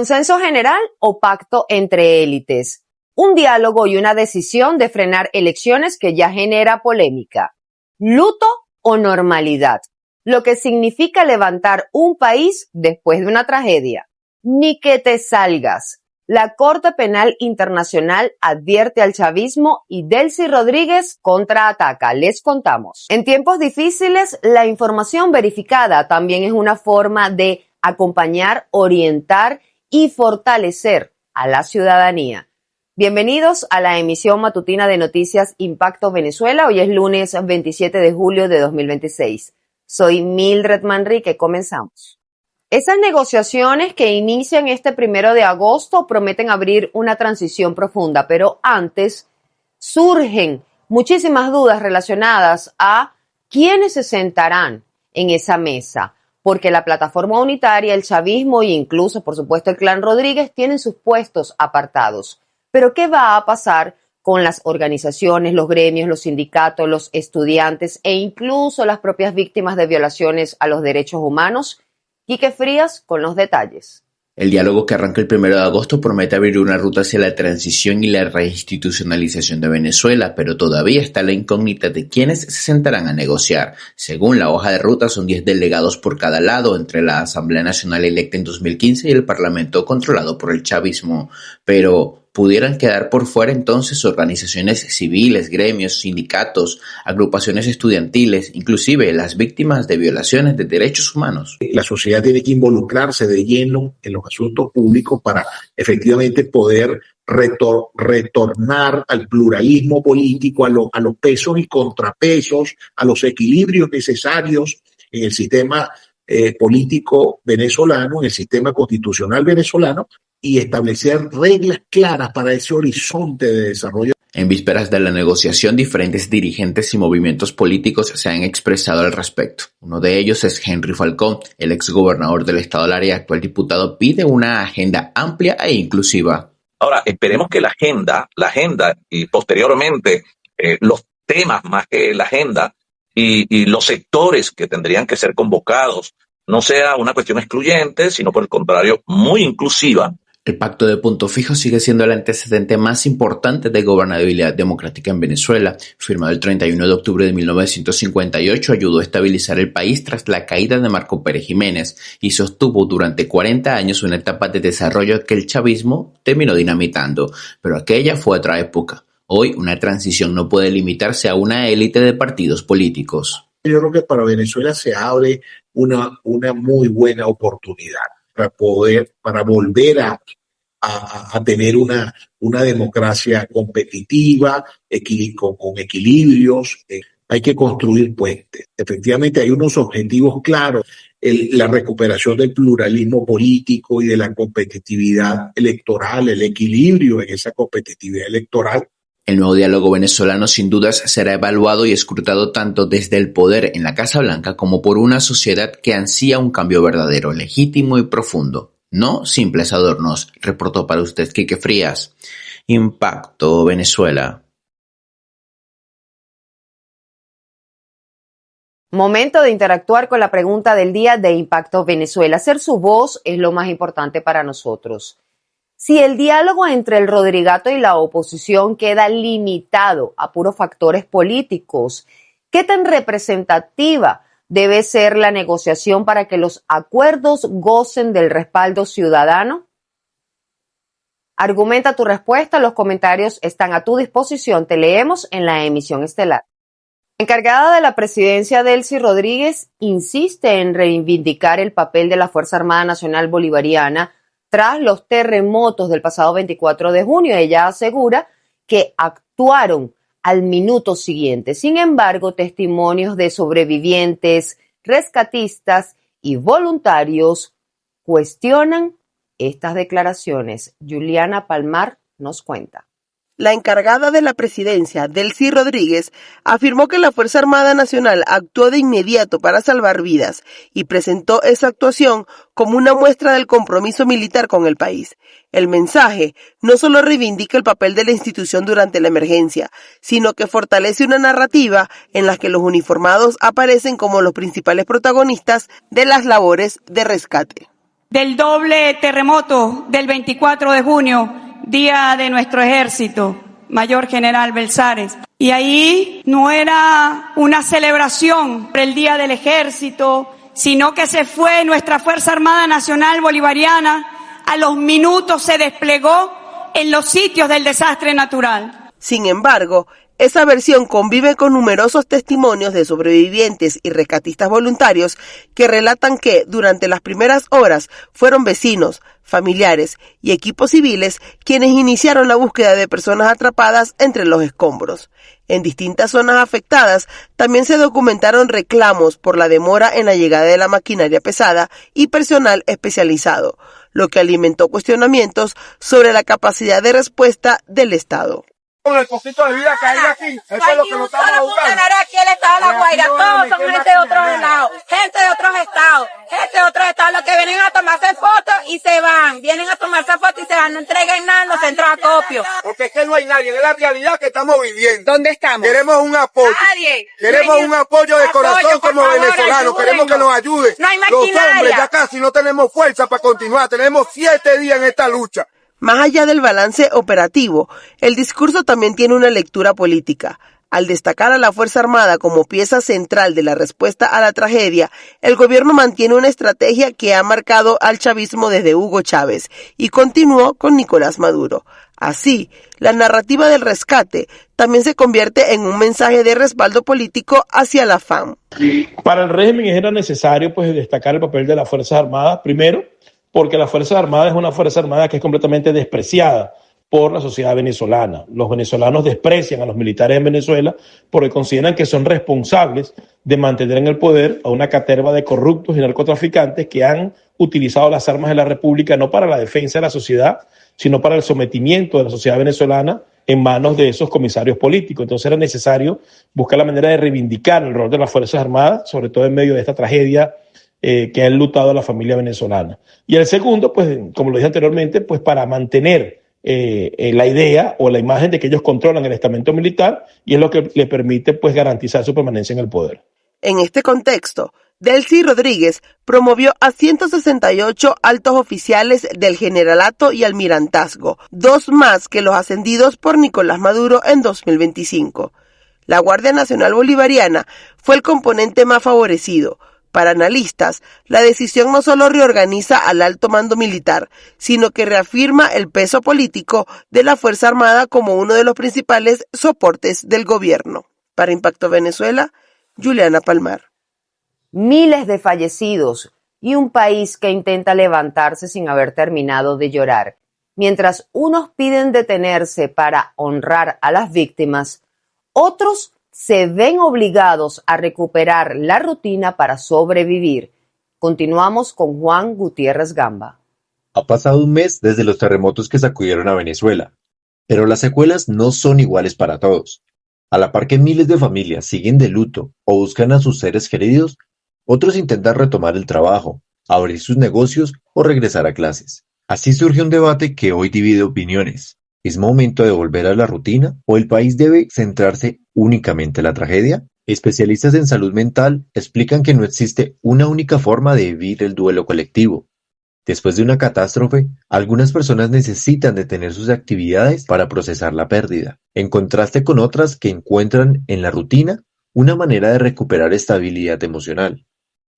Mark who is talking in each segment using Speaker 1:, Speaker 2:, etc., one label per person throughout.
Speaker 1: ¿Consenso general o pacto entre élites? Un diálogo y una decisión de frenar elecciones que ya genera polémica. ¿Luto o normalidad? Lo que significa levantar un país después de una tragedia. Ni que te salgas. La Corte Penal Internacional advierte al chavismo y Delcy Rodríguez contraataca. Les contamos. En tiempos difíciles, la información verificada también es una forma de acompañar, orientar y fortalecer a la ciudadanía. Bienvenidos a la emisión matutina de Noticias Impacto Venezuela. Hoy es lunes 27 de julio de 2026. Soy Mildred Manrique. Comenzamos. Esas negociaciones que inician este 1 de agosto prometen abrir una transición profunda, pero antes surgen muchísimas dudas relacionadas a quiénes se sentarán en esa mesa, porque la plataforma unitaria, el chavismo e incluso, por supuesto, el clan Rodríguez tienen sus puestos apartados. Pero ¿qué va a pasar con las organizaciones, los gremios, los sindicatos, los estudiantes e incluso las propias víctimas de violaciones a los derechos humanos? Quique Frías con los detalles.
Speaker 2: El diálogo que arranca el 1 de agosto promete abrir una ruta hacia la transición y la reinstitucionalización de Venezuela, pero todavía está la incógnita de quiénes se sentarán a negociar. Según la hoja de ruta, son 10 delegados por cada lado, entre la Asamblea Nacional electa en 2015 y el Parlamento controlado por el chavismo. Pero ¿pudieran quedar por fuera entonces organizaciones civiles, gremios, sindicatos, agrupaciones estudiantiles, inclusive las víctimas de violaciones de derechos humanos?
Speaker 3: La sociedad tiene que involucrarse de lleno en los asuntos públicos para efectivamente poder retornar al pluralismo político, a los pesos y contrapesos, a los equilibrios necesarios en el sistema político venezolano, en el sistema constitucional venezolano, y establecer reglas claras para ese horizonte de desarrollo.
Speaker 2: En vísperas de la negociación, diferentes dirigentes y movimientos políticos se han expresado al respecto. Uno de ellos es Henry Falcón, el exgobernador del estado Lara y actual diputado, pide una agenda amplia e inclusiva.
Speaker 4: Ahora, esperemos que la agenda y posteriormente los temas más que la agenda y los sectores que tendrían que ser convocados no sea una cuestión excluyente, sino por el contrario, muy inclusiva.
Speaker 2: El Pacto de Punto Fijo sigue siendo el antecedente más importante de gobernabilidad democrática en Venezuela. Firmado el 31 de octubre de 1958, ayudó a estabilizar el país tras la caída de Marco Pérez Jiménez y sostuvo durante 40 años una etapa de desarrollo que el chavismo terminó dinamitando. Pero aquella fue otra época. Hoy, una transición no puede limitarse a una élite de partidos políticos.
Speaker 3: Yo creo que para Venezuela se abre una muy buena oportunidad para volver a tener una democracia competitiva, con equilibrios. Hay que construir puentes. Efectivamente hay unos objetivos claros, la recuperación del pluralismo político y de la competitividad electoral, el equilibrio en esa competitividad electoral.
Speaker 2: El nuevo diálogo venezolano sin dudas será evaluado y escrutado tanto desde el poder en la Casa Blanca como por una sociedad que ansía un cambio verdadero, legítimo y profundo. No simples adornos, reportó para usted Quique Frías. Impacto Venezuela.
Speaker 1: Momento de interactuar con la pregunta del día de Impacto Venezuela. Ser su voz es lo más importante para nosotros. Si el diálogo entre el Rodrigato y la oposición queda limitado a puros factores políticos, ¿qué tan representativa debe ser la negociación para que los acuerdos gocen del respaldo ciudadano? Argumenta tu respuesta, los comentarios están a tu disposición, te leemos en la emisión estelar. La encargada de la presidencia, Delcy Rodríguez, insiste en reivindicar el papel de la Fuerza Armada Nacional Bolivariana tras los terremotos del pasado 24 de junio. Ella asegura que actuaron al minuto siguiente. Sin embargo, testimonios de sobrevivientes, rescatistas y voluntarios cuestionan estas declaraciones. Juliana Palmar nos cuenta.
Speaker 5: La encargada de la presidencia, Delcy Rodríguez, afirmó que la Fuerza Armada Nacional actuó de inmediato para salvar vidas y presentó esa actuación como una muestra del compromiso militar con el país. El mensaje no solo reivindica el papel de la institución durante la emergencia, sino que fortalece una narrativa en la que los uniformados aparecen como los principales protagonistas de las labores de rescate.
Speaker 6: del doble terremoto del 24 de junio, día de nuestro ejército, Mayor General Belsares. Y ahí no era una celebración por el Día del Ejército, sino que se fue nuestra Fuerza Armada Nacional Bolivariana, a los minutos se desplegó en los sitios del desastre natural.
Speaker 5: Sin embargo, esa versión convive con numerosos testimonios de sobrevivientes y rescatistas voluntarios que relatan que durante las primeras horas fueron vecinos, familiares y equipos civiles quienes iniciaron la búsqueda de personas atrapadas entre los escombros. En distintas zonas afectadas también se documentaron reclamos por la demora en la llegada de la maquinaria pesada y personal especializado, lo que alimentó cuestionamientos sobre la capacidad de respuesta del Estado.
Speaker 7: Con el poquito de vida que hay aquí, eso es lo que nos estamos buscando.
Speaker 8: Aquí el estado de La Guaira, todos son gente de otros lados, gente de otros estados, los que vienen a tomarse fotos y se van, no entreguen nada en los centros de acopio.
Speaker 7: Porque es que no hay nadie, es la realidad que estamos viviendo.
Speaker 8: ¿Dónde estamos?
Speaker 7: Queremos un apoyo.
Speaker 8: Nadie.
Speaker 7: Queremos un apoyo de corazón como venezolanos, queremos que nos ayude.
Speaker 8: No hay
Speaker 7: Los
Speaker 8: maquinaria.
Speaker 7: hombres ya casi no tenemos fuerza para continuar, tenemos 7 días en esta lucha.
Speaker 5: Más allá del balance operativo, el discurso también tiene una lectura política. Al destacar a la Fuerza Armada como pieza central de la respuesta a la tragedia, el gobierno mantiene una estrategia que ha marcado al chavismo desde Hugo Chávez y continuó con Nicolás Maduro. Así, la narrativa del rescate también se convierte en un mensaje de respaldo político hacia la FARC.
Speaker 9: Para el régimen era necesario destacar el papel de las Fuerzas Armadas, primero, porque la Fuerza Armada es una Fuerza Armada que es completamente despreciada por la sociedad venezolana. Los venezolanos desprecian a los militares en Venezuela porque consideran que son responsables de mantener en el poder a una caterva de corruptos y narcotraficantes que han utilizado las armas de la República no para la defensa de la sociedad, sino para el sometimiento de la sociedad venezolana en manos de esos comisarios políticos. Entonces era necesario buscar la manera de reivindicar el rol de las Fuerzas Armadas, sobre todo en medio de esta tragedia que ha enlutado a la familia venezolana. Y el segundo, como lo dije anteriormente, para mantener la idea o la imagen de que ellos controlan el estamento militar y es lo que le permite garantizar su permanencia en el poder.
Speaker 5: En este contexto, Delcy Rodríguez promovió a 168 altos oficiales del generalato y almirantazgo, 2 más que los ascendidos por Nicolás Maduro en 2025. La Guardia Nacional Bolivariana fue el componente más favorecido. Para analistas, la decisión no solo reorganiza al alto mando militar, sino que reafirma el peso político de la Fuerza Armada como uno de los principales soportes del gobierno. Para Impacto Venezuela, Juliana Palmar.
Speaker 1: Miles de fallecidos y un país que intenta levantarse sin haber terminado de llorar. Mientras unos piden detenerse para honrar a las víctimas, otros se ven obligados a recuperar la rutina para sobrevivir. Continuamos con Juan Gutiérrez Gamba.
Speaker 10: Ha pasado un mes desde los terremotos que sacudieron a Venezuela, pero las secuelas no son iguales para todos. A la par que miles de familias siguen de luto o buscan a sus seres queridos, otros intentan retomar el trabajo, abrir sus negocios o regresar a clases. Así surge un debate que hoy divide opiniones. ¿Es momento de volver a la rutina o el país debe centrarse únicamente en la tragedia? Especialistas en salud mental explican que no existe una única forma de vivir el duelo colectivo. Después de una catástrofe, algunas personas necesitan detener sus actividades para procesar la pérdida, en contraste con otras que encuentran en la rutina una manera de recuperar estabilidad emocional.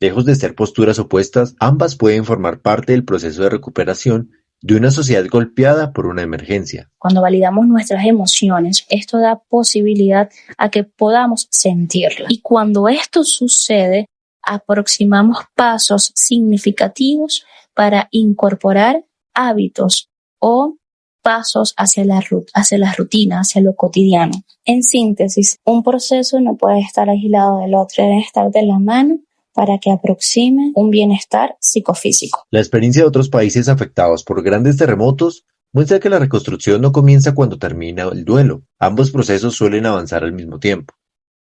Speaker 10: Lejos de ser posturas opuestas, ambas pueden formar parte del proceso de recuperación de una sociedad golpeada por una emergencia.
Speaker 11: Cuando validamos nuestras emociones, esto da posibilidad a que podamos sentirlas. Y cuando esto sucede, aproximamos pasos significativos para incorporar hábitos o pasos hacia la rutina, hacia lo cotidiano. En síntesis, un proceso no puede estar aislado del otro, debe estar de la mano para que aproxime un bienestar psicofísico.
Speaker 10: La experiencia de otros países afectados por grandes terremotos muestra que la reconstrucción no comienza cuando termina el duelo. Ambos procesos suelen avanzar al mismo tiempo.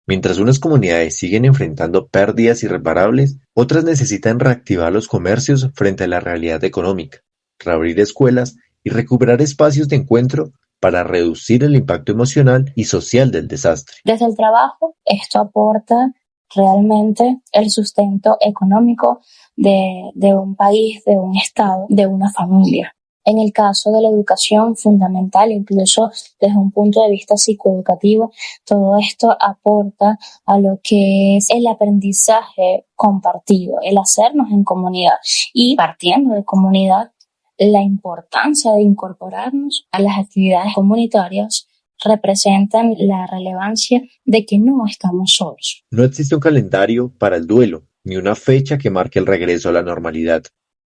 Speaker 10: Mientras unas comunidades siguen enfrentando pérdidas irreparables, otras necesitan reactivar los comercios frente a la realidad económica, reabrir escuelas y recuperar espacios de encuentro para reducir el impacto emocional y social del desastre.
Speaker 11: Desde el trabajo, esto aporta realmente el sustento económico de un país, de un estado, de una familia. En el caso de la educación fundamental, incluso desde un punto de vista psicoeducativo, todo esto aporta a lo que es el aprendizaje compartido, el hacernos en comunidad y partiendo de comunidad, la importancia de incorporarnos a las actividades comunitarias representan la relevancia de que no estamos solos.
Speaker 10: No existe un calendario para el duelo, ni una fecha que marque el regreso a la normalidad.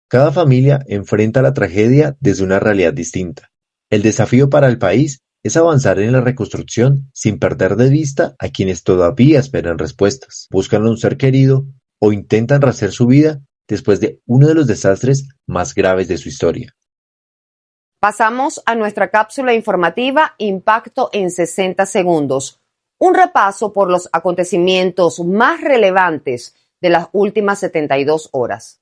Speaker 10: Cada familia enfrenta la tragedia desde una realidad distinta. El desafío para el país es avanzar en la reconstrucción sin perder de vista a quienes todavía esperan respuestas, buscan a un ser querido o intentan rehacer su vida después de uno de los desastres más graves de su historia.
Speaker 1: Pasamos a nuestra cápsula informativa Impacto en 60 segundos. Un repaso por los acontecimientos más relevantes de las últimas 72 horas.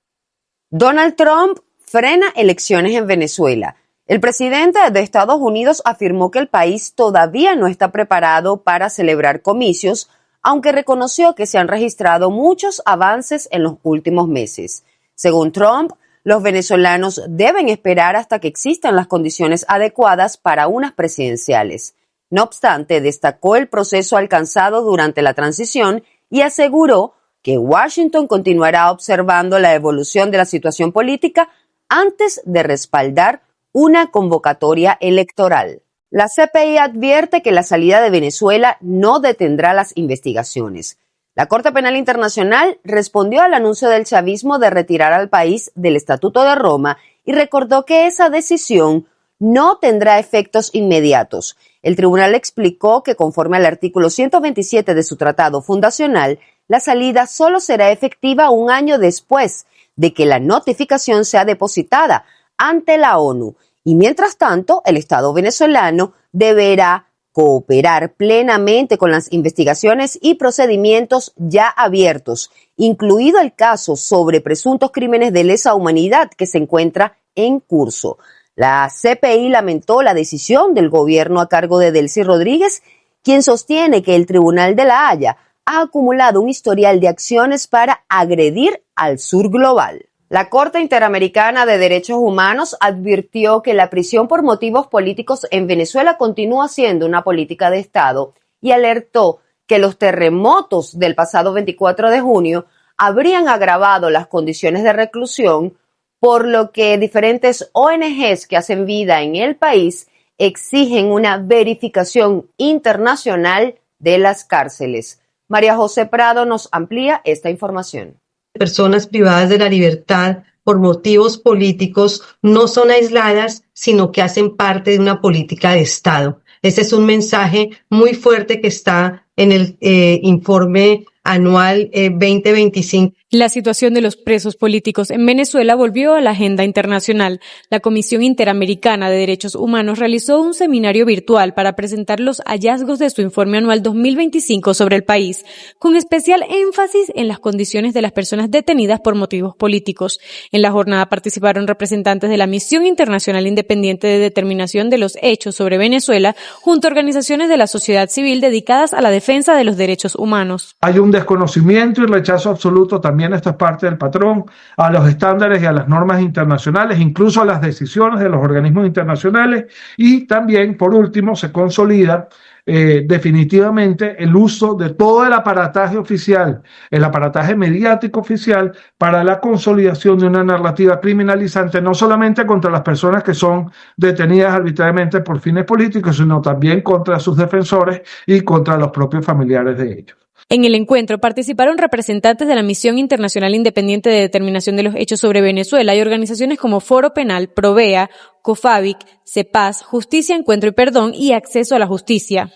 Speaker 1: Donald Trump frena elecciones en Venezuela. El presidente de Estados Unidos afirmó que el país todavía no está preparado para celebrar comicios, aunque reconoció que se han registrado muchos avances en los últimos meses. Según Trump, los venezolanos deben esperar hasta que existan las condiciones adecuadas para unas presidenciales. No obstante, destacó el proceso alcanzado durante la transición y aseguró que Washington continuará observando la evolución de la situación política antes de respaldar una convocatoria electoral. La CPI advierte que la salida de Venezuela no detendrá las investigaciones. La Corte Penal Internacional respondió al anuncio del chavismo de retirar al país del Estatuto de Roma y recordó que esa decisión no tendrá efectos inmediatos. El tribunal explicó que conforme al artículo 127 de su tratado fundacional, la salida solo será efectiva un año después de que la notificación sea depositada ante la ONU. Y mientras tanto, el Estado venezolano deberá cooperar plenamente con las investigaciones y procedimientos ya abiertos, incluido el caso sobre presuntos crímenes de lesa humanidad que se encuentra en curso. La CPI lamentó la decisión del gobierno a cargo de Delcy Rodríguez, quien sostiene que el Tribunal de la Haya ha acumulado un historial de acciones para agredir al sur global. La Corte Interamericana de Derechos Humanos advirtió que la prisión por motivos políticos en Venezuela continúa siendo una política de Estado y alertó que los terremotos del pasado 24 de junio habrían agravado las condiciones de reclusión, por lo que diferentes ONGs que hacen vida en el país exigen una verificación internacional de las cárceles. María José Prado nos amplía esta información.
Speaker 12: Personas privadas de la libertad por motivos políticos no son aisladas, sino que hacen parte de una política de Estado. Ese es un mensaje muy fuerte que está en el informe anual 2025.
Speaker 13: La situación de los presos políticos en Venezuela volvió a la agenda internacional. La Comisión Interamericana de Derechos Humanos realizó un seminario virtual para presentar los hallazgos de su informe anual 2025 sobre el país, con especial énfasis en las condiciones de las personas detenidas por motivos políticos. En la jornada participaron representantes de la Misión Internacional Independiente de Determinación de los Hechos sobre Venezuela, junto a organizaciones de la sociedad civil dedicadas a la defensa de los derechos humanos.
Speaker 14: Hay un desconocimiento y rechazo absoluto, también esto es parte del patrón, a los estándares y a las normas internacionales, incluso a las decisiones de los organismos internacionales, y también, por último, se consolida definitivamente el uso de todo el aparataje oficial, el aparataje mediático oficial para la consolidación de una narrativa criminalizante, no solamente contra las personas que son detenidas arbitrariamente por fines políticos, sino también contra sus defensores y contra los propios familiares de ellos.
Speaker 13: En el encuentro participaron representantes de la Misión Internacional Independiente de Determinación de los Hechos sobre Venezuela y organizaciones como Foro Penal, Provea, COFAVIC, CEPAS, Justicia, Encuentro y Perdón y Acceso a la Justicia.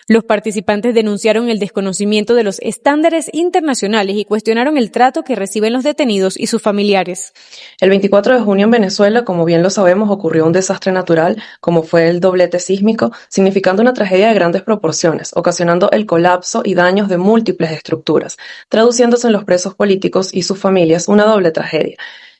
Speaker 13: Los participantes denunciaron el desconocimiento de los estándares internacionales y cuestionaron el trato que reciben los detenidos y sus familiares.
Speaker 15: El 24 de junio en Venezuela, como bien lo sabemos, ocurrió un desastre natural, como fue el doblete sísmico, significando una tragedia de grandes proporciones, ocasionando el colapso y daños de múltiples estructuras, traduciéndose en los presos políticos y sus familias una doble tragedia.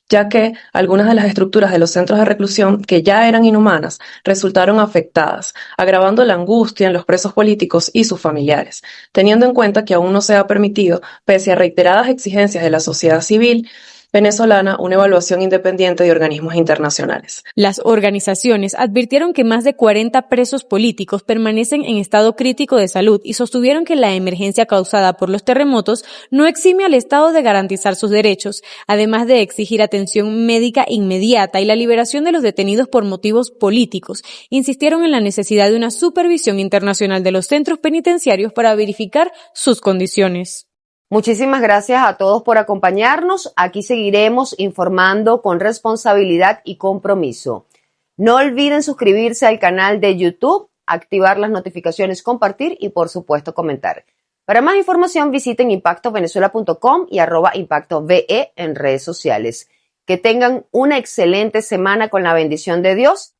Speaker 15: ya que algunas de las estructuras de los centros de reclusión, que ya eran inhumanas, resultaron afectadas, agravando la angustia en los presos políticos y sus familiares, teniendo en cuenta que aún no se ha permitido, pese a reiteradas exigencias de la sociedad civil venezolana, una evaluación independiente de organismos internacionales.
Speaker 13: Las organizaciones advirtieron que más de 40 presos políticos permanecen en estado crítico de salud y sostuvieron que la emergencia causada por los terremotos no exime al Estado de garantizar sus derechos, además de exigir atención médica inmediata y la liberación de los detenidos por motivos políticos. Insistieron en la necesidad de una supervisión internacional de los centros penitenciarios para verificar sus condiciones.
Speaker 1: Muchísimas gracias a todos por acompañarnos. Aquí seguiremos informando con responsabilidad y compromiso. No olviden suscribirse al canal de YouTube, activar las notificaciones, compartir y por supuesto comentar. Para más información visiten impactovenezuela.com y @impactove en redes sociales. Que tengan una excelente semana con la bendición de Dios